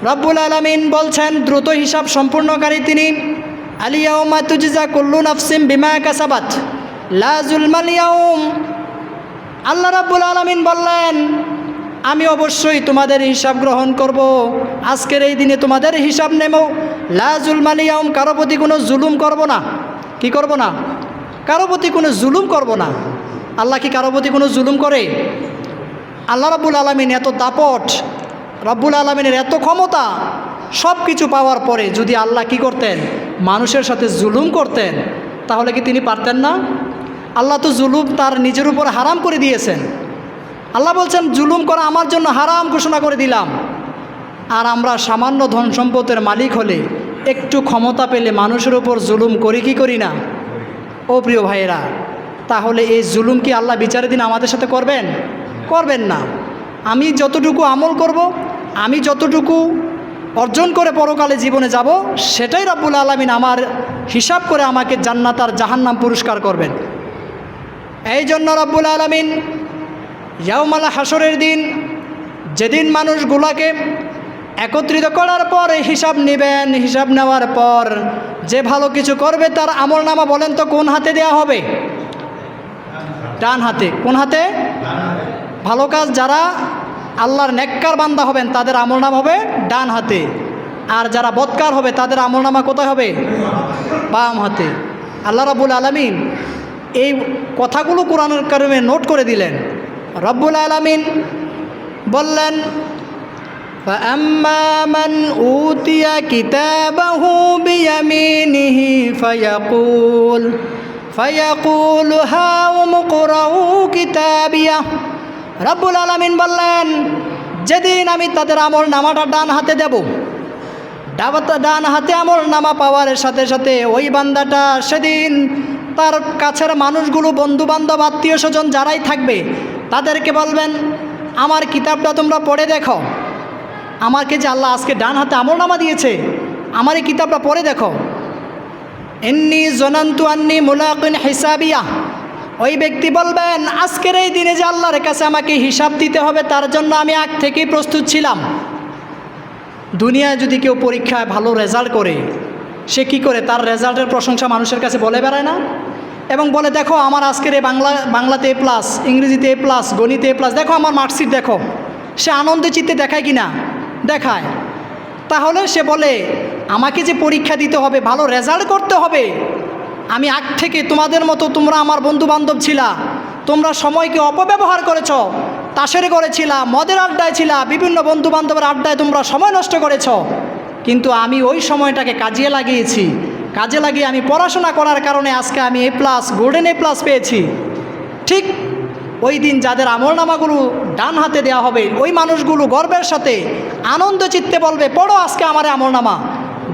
রব্বুল আলামিন বলছেন দ্রুত হিসাব সম্পূর্ণকারী তিনি। আলিয়াউমা তুজজা কুল্লু নাফসিম বিমা কাসাবাত লা যুলমাল ইয়াউম। আল্লাহ রাব্বুল আলামিন বললেন আমি অবশ্যই তোমাদের হিসাব গ্রহণ করব, আজকের এই দিনে তোমাদের হিসাব নেব। লা যুলমাল ইয়াউম, কারো প্রতি কোনো জুলুম করব না। কি করব না? কারো প্রতি কোনো জুলুম করব না। আল্লাহ কি কারো প্রতি কোনো জুলুম করে? আল্লাহ রাব্বুল আলামিন এত দাপট, রব্বুল আলামিনের এত ক্ষমতা, সব কিছু পাওয়ার পরে যদি আল্লাহ কি করতেন? মানুষের সাথে জুলুম করতেন, তাহলে কি তিনি পারতেন না? আল্লাহ তো জুলুম তার নিজের উপর হারাম করে দিয়েছেন। আল্লাহ বলছেন জুলুম করা আমার জন্য হারাম ঘোষণা করে দিলাম। আর আমরা সামান্য ধন সম্পদের মালিক হলে, একটু ক্ষমতা পেলে মানুষের উপর জুলুম করি কি করি না? ও প্রিয় ভাইয়েরা, তাহলে এই জুলুম কি আল্লাহ বিচারের দিন আমাদের সাথে করবেন? করবেন না। আমি যতটুকু আমল করব, আমি যতটুকু অর্জন করে পরকালে জীবনে যাব, সেটাই রব্বুল আলামিন আমার হিসাব করে আমাকে জান্নাত আর জাহান্নাম পুরস্কার করবেন। এই জন্য রব্বুল আলামিন ইয়াউমাল হাসরের দিন, যেদিন মানুষগুলাকে একত্রিত করার পর হিসাব নেবেন, হিসাব নেওয়ার পর যে ভালো কিছু করবে তার আমলনামা বলেন তো কোন হাতে দেয়া হবে? ডান হাতে। কোন হাতে? ভালো কাজ যারা আল্লাহর নেককার বান্দা হবেন তাদের আমলনামা হবে ডান হাতে, আর যারা বদকার হবে তাদের আমলনামা কোথায় হবে? বাম হাতে। আল্লাহ রাব্বুল আলামিন এই কথাগুলো কোরআনুল কারিমে নোট করে দিলেন। রব্বুল আলামিন বললেন فَأَمَّا مَنْ أُوتِيَ كِتَابَهُ بِيَمِينِهِ فَيَقُولُ هَاؤُمُ اقْرَءُوا كِتَابِيَهْ। রব্বুল আলামিন বললেন যেদিন আমি তাদের আমল নামাটা ডান হাতে দেব, ডান হাতে আমল নামা পাওয়ার সাথে সাথে ওই বান্দাটা সেদিন তার কাছের মানুষগুলো, বন্ধু বান্ধব, আত্মীয় স্বজন যারাই থাকবে তাদেরকে বলবেন আমার কিতাবটা তোমরা পড়ে দেখো। আমাকে যে আল্লাহ আজকে ডান হাতে আমল নামা দিয়েছে, আমার এই কিতাবটা পড়ে দেখো। ইন্নী জনান্তু আন্নী মুলাকিন হিসাবিয়া। ওই ব্যক্তি বলবেন আজকের এই দিনে যে আল্লাহর কাছে আমাকে হিসাব দিতে হবে, তার জন্য আমি আগ থেকেই প্রস্তুত ছিলাম। দুনিয়ায় যদি কেউ পরীক্ষায় ভালো রেজাল্ট করে, সে কি করে? তার রেজাল্টের প্রশংসা মানুষের কাছে বলে বেড়ায় না, এবং বলে দেখো আমার আজকের এই বাংলাতে এ প্লাস, ইংরেজিতে এ প্লাস, গণিতে এ প্লাস, দেখো আমার মার্কশিট দেখো। সে আনন্দে চিত্তে দেখায় কি না? দেখায়। তাহলে সে বলে আমাকে যে পরীক্ষা দিতে হবে, ভালো রেজাল্ট করতে হবে, আমি আগ থেকে তোমাদের মতো, তোমরা আমার বন্ধু বান্ধব ছিলা, তোমরা সময়কে অপব্যবহার করেছ, তাসের করেছিলা, মদের আড্ডায় ছিলা, বিভিন্ন বন্ধু বান্ধবের আড্ডায় তোমরা সময় নষ্ট করেছ, কিন্তু আমি ওই সময়টাকে কাজে লাগিয়েছি। কাজে লাগিয়ে আমি পড়াশোনা করার কারণে আজকে আমি এ প্লাস, গোল্ডেন এ প্লাস পেয়েছি। ঠিক ওই দিন যাদের আমলনামাগুলো ডান হাতে দেওয়া হবে, ওই মানুষগুলো গর্বের সাথে আনন্দ চিত্তে বলবে পড়ো আজকে আমার আমলনামা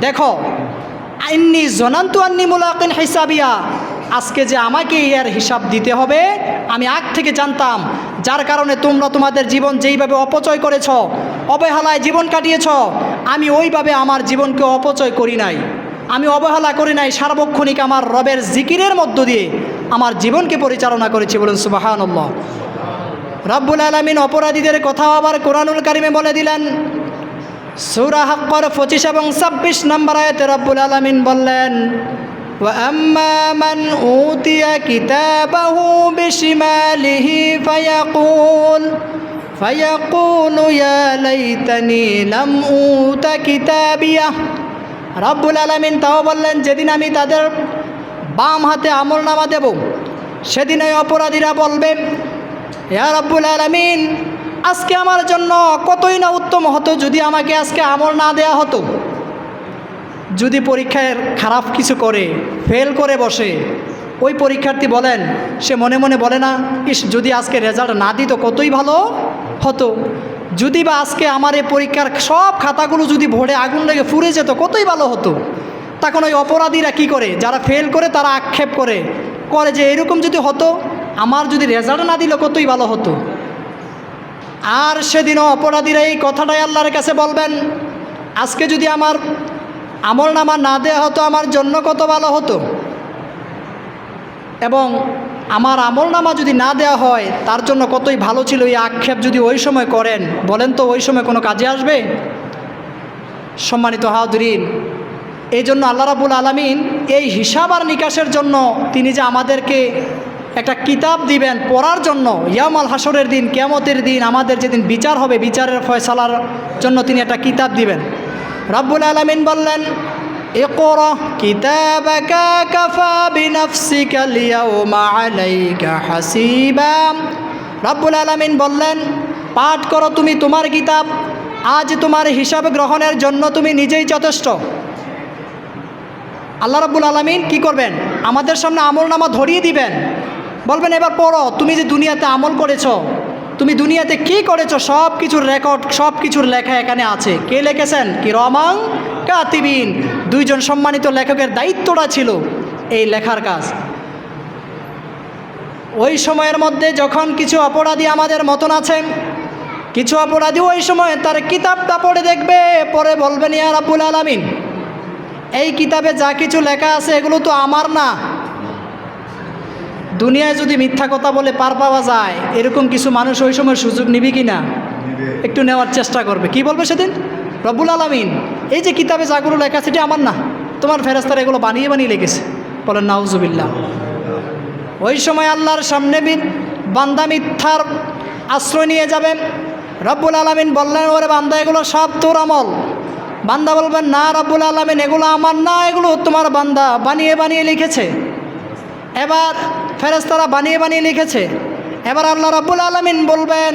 দেখো। ইন্নী জনান্তু আন্নী মুলাকিন হিসাবিয়া। আজকে যে আমাকে এর হিসাব দিতে হবে আমি আগ থেকে জানতাম, যার কারণে তোমরা তোমাদের জীবন যেইভাবে অপচয় করেছ, অবহেলায় জীবন কাটিয়েছ, আমি ওইভাবে আমার জীবনকে অপচয় করি নাই, আমি অবহেলা করি নাই। সার্বক্ষণিক আমার রবের জিকিরের মধ্য দিয়ে আমার জীবনকে পরিচালনা করেছি। বলুন সুবহানাল্লাহ। রব্বুল আলামিন অপরাধীদের কথা আবার কোরআনুল কারিমে বলে দিলেন। সূরা হাক্কার 25 এবং 26 নম্বর আয়াতে রব্বুল আলামিন বললেন ওয়া আম্মা মান উতিয়া কিতাবাহু বিশিমালিহি ফায়াকুলু ইয়া লাইতানি লাম উতা কিতাবিয়াহ। রব্বুল আলামিন তাও বললেন যেদিন আমি তাদের বাম হাতে আমলনামা দেব, সেদিন ওই অপরাধীরা বলবে ইয়া রব্বুল আলামিন, আজকে আমার জন্য কতই না উত্তম হতো যদি আমাকে আজকে আমল না দেয়া হতো। যদি পরীক্ষায় খারাপ কিছু করে, ফেল করে বসে, ওই পরীক্ষার্থী বলেন, সে মনে মনে বলে না ইস যদি আজকে রেজাল্ট না দিত কতই ভালো হতো, যদি বা আজকে আমার এই পরীক্ষার সব খাতাগুলো যদি ভরে আগুন লেগে পুড়ে যেত কতই ভালো হতো। তখন ওই অপরাধীরা কি করে? যারা ফেল করে তারা আক্ষেপ করে যে এরকম যদি হতো, আমার যদি রেজাল্ট না দিল কতই ভালো হতো। আর সেদিনও অপরাধীরা এই কথাটাই আল্লাহর কাছে বলবেন, আজকে যদি আমার আমলনামা না দেওয়া হতো আমার জন্য কত ভালো হতো, এবং আমার আমলনামা যদি না দেওয়া হয় তার জন্য কতই ভালো ছিল। এই আক্ষেপ যদি ওই সময় করেন, বলেন তো ওই সময় কোনো কাজে আসবে? সম্মানিত হাজরিন, এই জন্য আল্লাহ রাব্বুল আলামিন এই হিসাব আর নিকাশের জন্য তিনি যে আমাদেরকে একটা কিতাব দিবেন পড়ার জন্য, ইয়াউমুল হাসরের দিন, কিয়ামতের দিন, আমাদের যেদিন বিচার হবে, বিচারের ফয়সালার জন্য তিনি একটা কিতাব দিবেন। রাব্বুল আলামিন বললেন, ইকরা কিতাবাকা কাফা বিনাফসিকাল ইয়াউমা আলাইকা হাসিবা। রাব্বুল আলামিন বললেন, পাঠ করো তুমি তোমার কিতাব, আজ তোমার হিসাব গ্রহণের জন্য তুমি নিজেই যথেষ্ট। আল্লাহ রাব্বুল আলামিন কি করবেন? আমাদের সামনে আমলনামা ধরিয়ে দিবেন, বলবেন এবার পড়ো, তুমি যে দুনিয়াতে আমল করেছো, তুমি দুনিয়াতে কি করেছো, সব কিছুর রেকর্ড, সব কিছুর লেখা এখানে আছে। কে লিখেছেন? কিরামান কাতিবিন, দুইজন সম্মানিত লেখকের দায়িত্বটা ছিল এই লেখার কাজ। ওই সময়ের মধ্যে যখন কিছু অপরাধী আমাদের মতন আছে, কিছু অপরাধী ওই সময় তার কিতাবটা পড়ে দেখবে, পরে বলবেন, ইয়া রাব্বুল আলামিন, এই কিতাবে যা কিছু লেখা আছে এগুলো তো আমার না। দুনিয়ায় যদি মিথ্যা কথা বলে পার পাওয়া যায়, এরকম কিছু মানুষ ওই সময় সুযোগ নিবি কি না? একটু নেওয়ার চেষ্টা করবে। কি বলবে সেদিন? রব্বুল আলামিন, এই যে কিতাবে যাগুলো লেখা আছে এটা আমার না, তোমার ফেরেশতারা এগুলো বানিয়ে বানিয়ে লিখেছে। বলেন নাউজুবিল্লাহ। ওই সময় আল্লাহর সামনে বান্দা মিথ্যার আশ্রয় নিয়ে যাবেন। রব্বুল আলামিন বললেন, ওরে বান্দা, এগুলো সব তোর আমল। বান্দা বলবেন, না রব্বুল আলামিন, এগুলো আমার না, এগুলো তোমার বান্দা বানিয়ে বানিয়ে লিখেছে। এবার ফেরেশতারা বানিয়ে বানিয়ে লিখেছে। এবার আল্লাহ রাব্বুল আলামিন বলবেন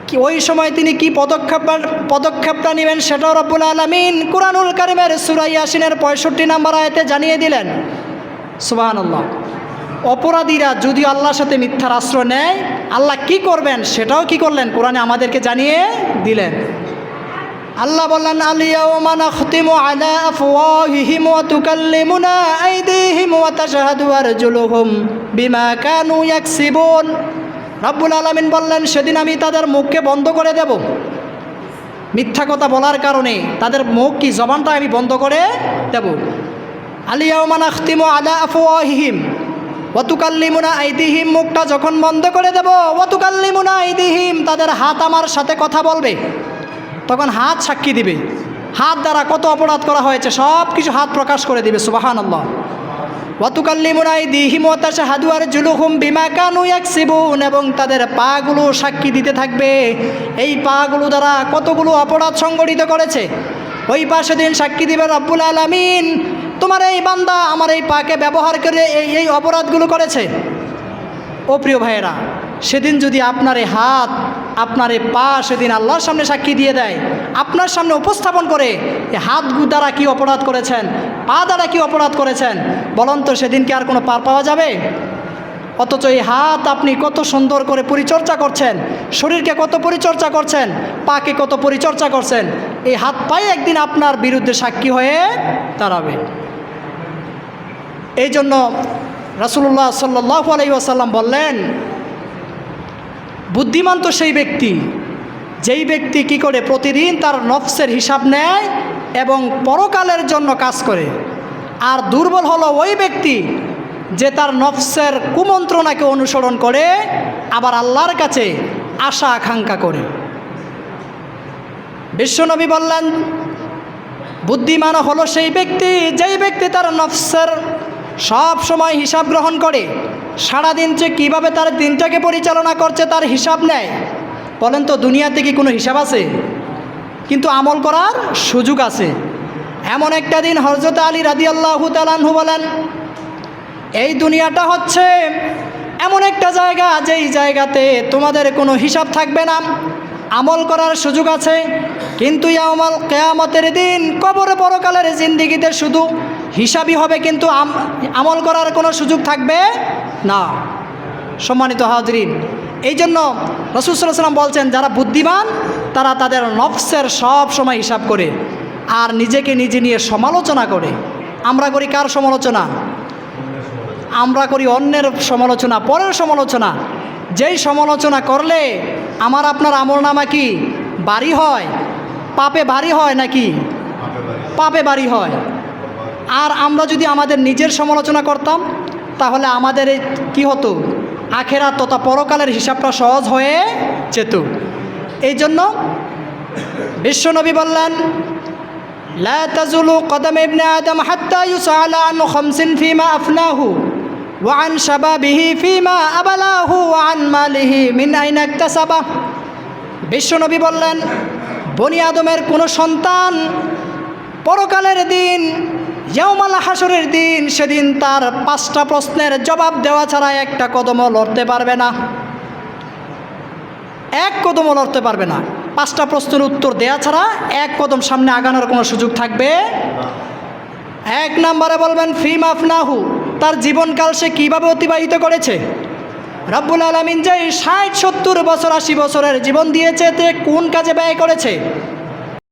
কি, ওই সময় তিনি কি পদক্ষেপটা নেবেন সেটাও রব্বুল আলামিন কুরআনুল কারীমের সূরা ইয়াসিনের 65 নম্বর আয়াতে জানিয়ে দিলেন। সুবহানাল্লাহ। অপরাধীরা যদি আল্লাহর সাথে মিথ্যার আশ্রয় নেয়, আল্লাহ কি করবেন সেটাও কি করলেন? কোরআনে আমাদেরকে জানিয়ে দিলেন। আল্লাহ বললেন, আল-ইয়াওমা নাখতিমু আলা আফওয়াহিহিম ওয়া তুকাল্লিমুনা আইদিহিম ওয়া তাশহাদু আরজুলুহুম বিমা কানু ইয়াকসিবুন। রব্বুল আলামিন বললেন, সেদিন আমি তাদের মুখকে বন্ধ করে দেব। মিথ্যা কথা বলার কারণে তাদের মুখ, কি জবানটা আমি বন্ধ করে দেব। আল-ইয়াওমা নাখতিমু আলা আফওয়াহিহিম ওয়া তুকাল্লিমুনা আইদিহিম, মুখটা যখন বন্ধ করে দেব, ওয়া তুকাল্লিমুনা আইদিহিম, তাদের হাত আমার সাথে কথা বলবে। তখন হাত সাক্ষী দিবে, হাত দ্বারা কত অপরাধ করা হয়েছে সব কিছু হাত প্রকাশ করে দিবে। সুবহানাল্লাহ। ওয়া তুকাল্লিমুনা আইদিহিম ওয়া তাশহাদু আরজুলুহুম বিমা কানু ইয়াকসিবুন, এবং তাদের পাগুলো সাক্ষী দিতে থাকবে এই পাগুলো দ্বারা কতগুলো অপরাধ সংগঠিত করেছে। ওই পা সেদিন সাক্ষী দিবে, রব্বুল আলামিন, তোমার এই বান্দা আমার এই পাকে ব্যবহার করে এই অপরাধগুলো করেছে। ও প্রিয় ভাইয়েরা, সেদিন যদি আপনার এই হাত, আপনার এই পা সেদিন আল্লাহর সামনে সাক্ষী দিয়ে দেয়, আপনার সামনে উপস্থাপন করে এই হাত দ্বারা কি অপরাধ করেছেন, পা দ্বারা কি অপরাধ করেছেন, বলুন তো সেদিন কি আর কোনো পার পাওয়া যাবে? অথচ এই হাত আপনি কত সুন্দর করে পরিচর্যা করছেন, শরীরকে কত পরিচর্যা করছেন, পাকে কত পরিচর্যা করছেন, এই হাত পায়ে একদিন আপনার বিরুদ্ধে সাক্ষী হয়ে দাঁড়াবে। এই জন্য রাসূলুল্লাহ সাল্লাল্লাহু আলাইহি ওয়াসাল্লাম বললেন, বুদ্ধিমান তো সেই ব্যক্তি যেই ব্যক্তি কি করে প্রতিদিন তার নফসের হিসাব নেয় এবং পরকালের জন্য কাজ করে। আর দুর্বল হলো ওই ব্যক্তি যে তার নফসের কুমন্ত্রণাকে অনুসরণ করে, আবার আল্লাহর কাছে আশা আকাঙ্ক্ষা করে। বিশ্বনবী বললেন, বুদ্ধিমান হলো সেই ব্যক্তি যেই ব্যক্তি তার নফসের সব সময় হিসাব গ্রহণ করে, সারাদিন যে কীভাবে তার দিনটাকে পরিচালনা করছে তার হিসাব নেয়। বলেন তো দুনিয়াতে কি কোনো হিসাব আছে? কিন্তু আমল করার সুযোগ আছে। এমন একটা দিন হযরত আলী রাদিয়াল্লাহু তাআলা আনহু বলেন, এই দুনিয়াটা হচ্ছে এমন একটা জায়গা যেই জায়গাতে তোমাদের কোনো হিসাব থাকবে না, আমল করার সুযোগ আছে, কিন্তু ইয়াউমুল কিয়ামতের দিন কবরে পরকালের জিন্দেগিতে শুধু হিসাবই হবে, কিন্তু আমল করার কোনো সুযোগ থাকবে না। সম্মানিত হাজরিন, এই জন্য রাসূল সাল্লাল্লাহু আলাইহি ওয়াসাল্লাম বলছেন, যারা বুদ্ধিমান তারা তাদের নফসের সব সময় হিসাব করে আর নিজেকে নিজে নিয়ে সমালোচনা করে। আমরা করি কার সমালোচনা? আমরা করি অন্যের সমালোচনা, পরের সমালোচনা। যেই সমালোচনা করলে আমার আপনার আমলনামা কি ভারী হয়? পাপে ভারী হয় নাকি? পাপে ভারী হয়। আর আমরা যদি আমাদের নিজের সমালোচনা করতাম তাহলে আমাদের কি হতো? আখেরাত তথা পরকালের হিসাবটা সহজ হয়ে যেত। এই জন্য বিশ্বনবী বললেন, লা তাজুলু কদম ইবনে আদম হাত্তা ইউসআলা আন খামসিন ফিমা আফনাহু ওয়া আন শাবাবিহি ফিমা আবলাহু ওয়া আন মালিহি মিন আইনা ইকতাসাবা। বিশ্বনবী বললেন, বনি আদমের কোনো সন্তান পরকালের দিন, ইয়াউমাল হাসরের দিন, সেদিন তার 5টা প্রশ্নের জবাব দেওয়া ছাড়া একটা কদমও লড়তে পারবে না, এক কদমও লড়তে পারবে না। 5টা প্রশ্নের উত্তর দেওয়া ছাড়া এক কদম সামনে আগানোর কোনো সুযোগ থাকবে। 1 নম্বরে বলবেন ফিম আফনাহু, তার জীবনকাল সে কীভাবে অতিবাহিত করেছে। রব্বুল আলামিন যে 60-70 বছর 80 বছরের জীবন দিয়েছে, তে কোন কাজে ব্যয় করেছে।